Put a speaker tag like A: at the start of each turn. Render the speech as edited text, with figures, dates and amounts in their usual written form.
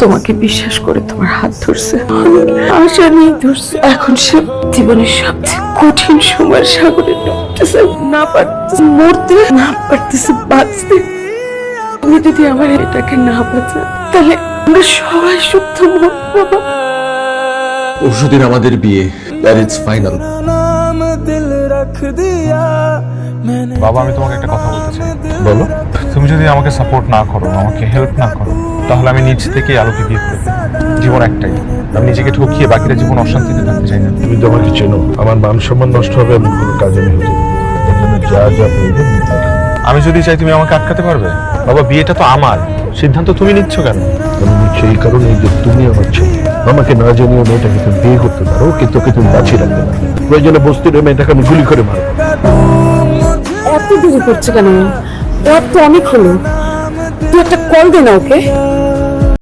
A: তোমাকে বিশ্বাস করে তোমার হাত ধরছে, আশা নিয়ে ধরছে। এখন সে জীবনের সবচেয়ে কঠিন সময়ের সাগরে ডুবতেছে, না পারতেছে মরতে, না পারতেছে বাঁচতে। তুমি যদি আমার এটাকে না বাঁচা, তাহলে আমরা সবাই শুদ্ধ মরব। বাবা,
B: পরশুদিন আমাদের বিয়ে, দ্যাট ইজ ফাইনাল।
C: বাবা, আমি তোমাকে একটা কথা বলতে চাই।
B: বলো।
C: তুমি যদি আমাকে সাপোর্ট না করো, আমাকে হেল্প না করো, তাহলে আমি নিজ থেকে আলোকে বিয়ে করে দেব। জীবন একটাই, আমি নিজেকে ঠকিয়ে বাকিটা জীবন অশান্তিতে থাকতে চাই না।
D: তুমি তো আমাকে চেনো, আমার মান সম্মান নষ্ট হবে এমন কোনো কাজে আমি হতে দেব না। এর জন্য যা যা প্রয়োজন নিতে হবে।
C: আমি যদি চাই, তুমি আমাকে আটকাতে পারবে? বাবা, বিয়েটা তো আমার, সিদ্ধান্ত তুমি নিচ্ছ কেন?
D: আমি নিচ্ছি এই কারণে যে তুমি আমার ছেলে। আমাকে না জানিয়ে মেয়েটাকে তুমি বিয়ে করতে পারো, কিন্তু ওকে তুমি বাঁচিয়ে রাখতে পারো। প্রয়োজনে বস্তির মেয়েটাকে আমি গুলি করে মারবো।
A: এত দেরি করছে কেন? রাত তো অনেক হলো, তুই একটা কল দে না ওকে।